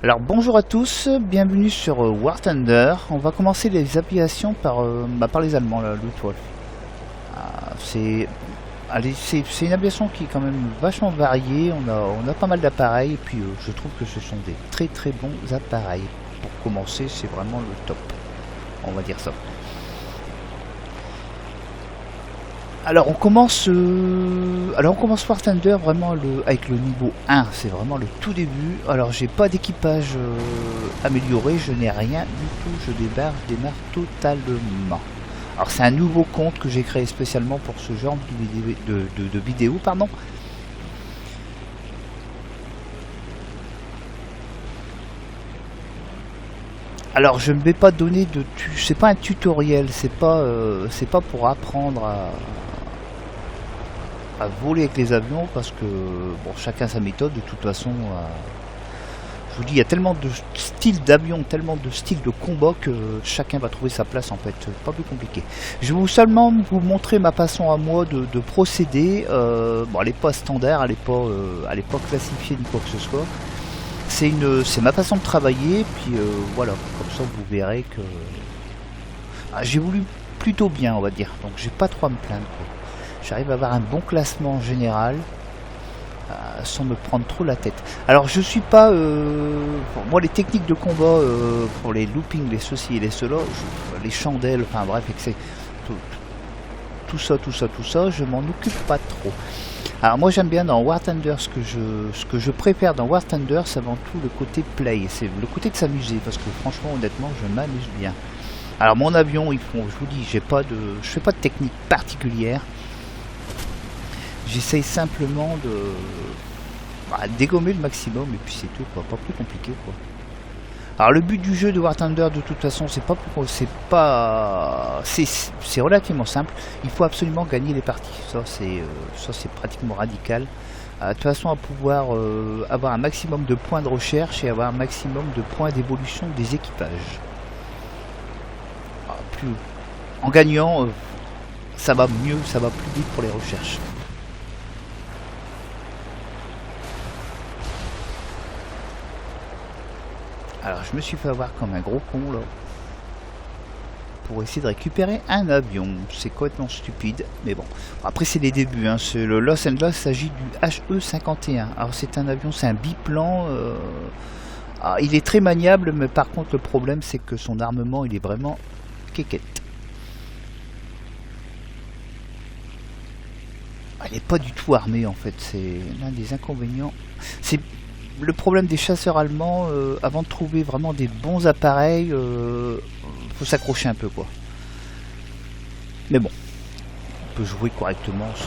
Alors bonjour à tous, bienvenue sur War Thunder. On va commencer les aviations par les Allemands, la Luftwaffe. C'est une aviation qui est quand même vachement variée, on a pas mal d'appareils et puis je trouve que ce sont des très très bons appareils. Pour commencer, c'est vraiment le top, on va dire ça. Alors on commence War Thunder vraiment avec le niveau 1, c'est vraiment le tout début. Alors j'ai pas d'équipage amélioré, je n'ai rien du tout, je démarre totalement. Alors c'est un nouveau compte que j'ai créé spécialement pour ce genre de vidéo, pardon. Alors je ne vais pas donner c'est pas un tutoriel, c'est pas pour apprendre à voler avec les avions parce que bon, chacun sa méthode de toute façon. Je vous dis, il y a tellement de styles d'avion, tellement de styles de combat que chacun va trouver sa place en fait, pas plus compliqué. Je vais seulement vous montrer ma façon à moi de procéder. Bon, elle n'est pas standard, elle n'est pas classifiée ni quoi que ce soit. C'est ma façon de travailler, puis voilà, comme ça vous verrez que j'ai voulu plutôt bien, on va dire, donc j'ai pas trop à me plaindre, quoi. J'arrive à avoir un bon classement en général sans me prendre trop la tête. Alors je suis pas moi les techniques de combat pour les loopings, les ceci et les cela, les chandelles, enfin bref, tout ça, je m'en occupe pas trop. Alors moi j'aime bien dans War Thunder, ce que je préfère dans War Thunder, c'est avant tout le côté play, c'est le côté de s'amuser, parce que franchement honnêtement je m'amuse bien. Alors mon avion, je vous dis, je fais pas de technique particulière. J'essaye simplement de dégommer le maximum et puis c'est tout, quoi, pas plus compliqué, quoi. Alors le but du jeu de War Thunder de toute façon c'est relativement simple. Il faut absolument gagner les parties. Ça c'est pratiquement radical. De toute façon à pouvoir avoir un maximum de points de recherche et avoir un maximum de points d'évolution des équipages. En gagnant ça va mieux, ça va plus vite pour les recherches. Alors je me suis fait avoir comme un gros con là pour essayer de récupérer un avion. C'est complètement stupide, mais bon. Après c'est les débuts, hein. Le Los Angeles s'agit du HE-51. Alors c'est un avion, c'est un biplan. Il est très maniable, mais par contre le problème c'est que son armement il est vraiment quéquette. Elle n'est pas du tout armée en fait, c'est l'un des inconvénients. C'est le problème des chasseurs allemands, avant de trouver vraiment des bons appareils, faut s'accrocher un peu, quoi. Mais bon, on peut jouer correctement sans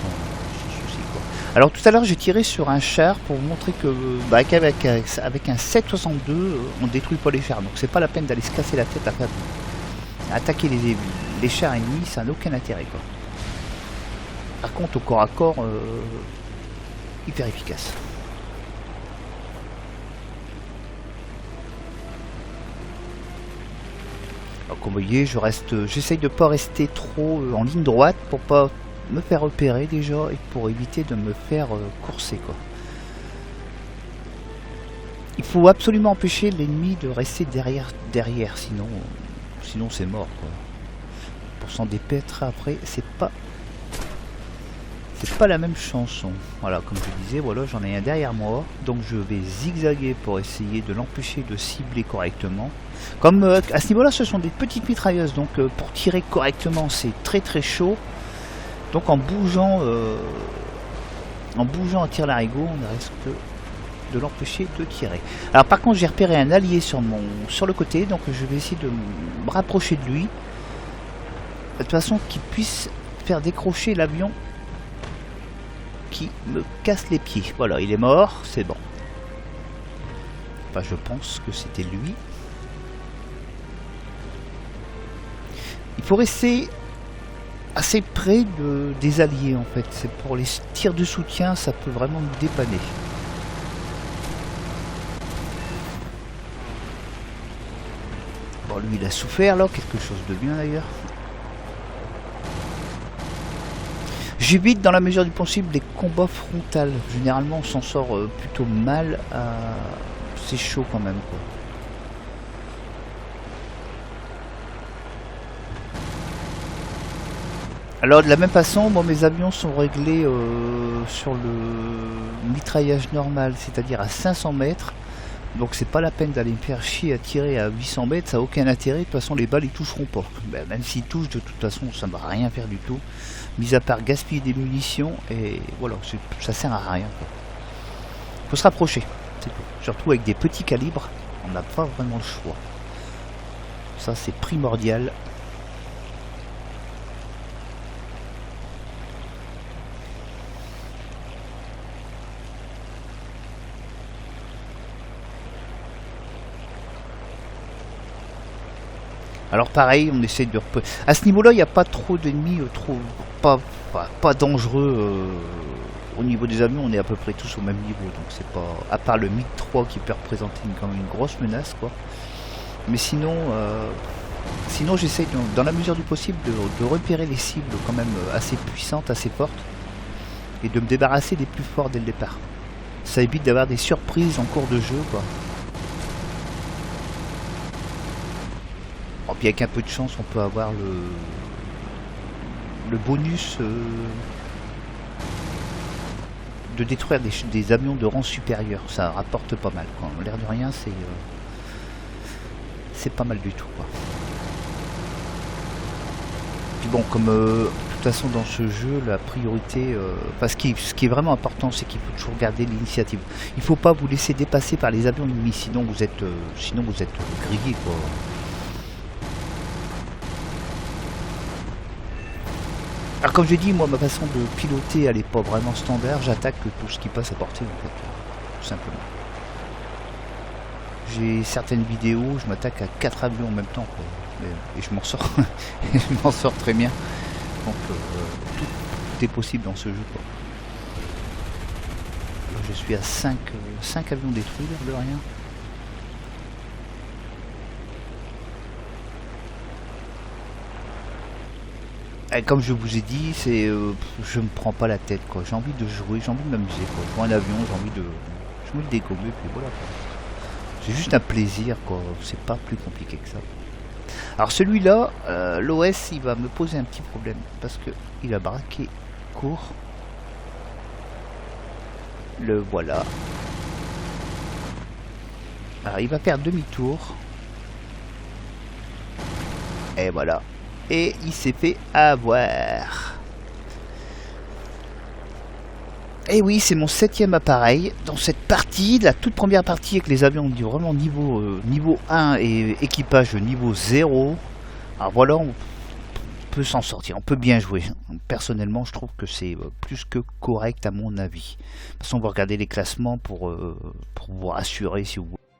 souci, quoi. Alors tout à l'heure j'ai tiré sur un char pour vous montrer que avec un 7,62 on détruit pas les chars, donc c'est pas la peine d'aller se casser la tête à faire attaquer les chars ennemis, ça n'a aucun intérêt, quoi. Par contre au corps à corps, hyper efficace. Alors, comme vous voyez, j'essaye de pas rester trop en ligne droite pour pas me faire repérer déjà et pour éviter de me faire courser, quoi. Il faut absolument empêcher l'ennemi de rester derrière, sinon c'est mort, quoi. Pour s'en dépêtrer après, c'est pas la même chanson. Voilà, comme je disais, voilà, j'en ai un derrière moi, donc je vais zigzaguer pour essayer de l'empêcher de cibler correctement. Comme à ce niveau-là, ce sont des petites mitrailleuses, donc pour tirer correctement, c'est très très chaud. Donc en bougeant à tire-larigot, on risque de l'empêcher de tirer. Alors par contre, j'ai repéré un allié sur le côté, donc je vais essayer de me rapprocher de lui, de façon qu'il puisse faire décrocher l'avion qui me casse les pieds. Voilà, il est mort, c'est bon. Enfin, je pense que c'était lui. Il faut rester assez près des alliés en fait. C'est pour les tirs de soutien, ça peut vraiment nous dépanner. Bon, lui il a souffert là, quelque chose de bien d'ailleurs. J'évite dans la mesure du possible les combats frontales. Généralement on s'en sort plutôt mal. c'est chaud quand même, quoi. Alors de la même façon, moi mes avions sont réglés sur le mitraillage normal, c'est-à-dire à 500 mètres. Donc c'est pas la peine d'aller me faire chier à tirer à 800 mètres, ça n'a aucun intérêt, de toute façon les balles ils toucheront pas. Ben, même s'ils touchent, de toute façon ça ne va rien faire du tout, mis à part gaspiller des munitions, et voilà, ça sert à rien, quoi. Faut se rapprocher, c'est tout. Surtout avec des petits calibres, on n'a pas vraiment le choix. Ça c'est primordial. Alors pareil, on essaie de à ce niveau-là, il n'y a pas trop d'ennemis, pas dangereux. Au niveau des avions, on est à peu près tous au même niveau, donc c'est pas, à part le MiG 3 qui peut représenter quand même une grosse menace, quoi. Mais sinon, sinon j'essaie dans la mesure du possible de repérer les cibles quand même assez puissantes, assez fortes, et de me débarrasser des plus forts dès le départ. Ça évite d'avoir des surprises en cours de jeu, quoi. Puis avec un peu de chance, on peut avoir le bonus de détruire des avions de rang supérieur. Ça rapporte pas mal, quoi. L'air de rien, c'est pas mal du tout, quoi. Puis bon, comme de toute façon dans ce jeu, la priorité, parce que ce qui est vraiment important, c'est qu'il faut toujours garder l'initiative. Il faut pas vous laisser dépasser par les avions ennemis, sinon vous êtes grillé, quoi. Alors comme j'ai dit, moi ma façon de piloter elle est pas vraiment standard, j'attaque tout ce qui passe à portée en fait, tout simplement. J'ai certaines vidéos, je m'attaque à 4 avions en même temps, quoi. Et je m'en sors, je m'en sors très bien. Donc tout est possible dans ce jeu, quoi. Alors, je suis à 5 avions détruits, l'air de rien. Et comme je vous ai dit, je me prends pas la tête, quoi. J'ai envie de jouer, j'ai envie de m'amuser, quoi. Je vois un avion, j'ai envie de dégommer, puis voilà, quoi. C'est juste un plaisir, quoi. C'est pas plus compliqué que ça. Alors celui-là, l'OS, il va me poser un petit problème parce que il a braqué court. Le voilà. Alors il va faire demi-tour. Et voilà. Et il s'est fait avoir. Et oui, c'est mon 7e appareil dans cette partie, la toute première partie avec les avions vraiment niveau 1 et équipage niveau 0. Alors voilà, on peut s'en sortir, on peut bien jouer. Personnellement, je trouve que c'est plus que correct à mon avis. De toute façon, on va regarder les classements pour vous rassurer si vous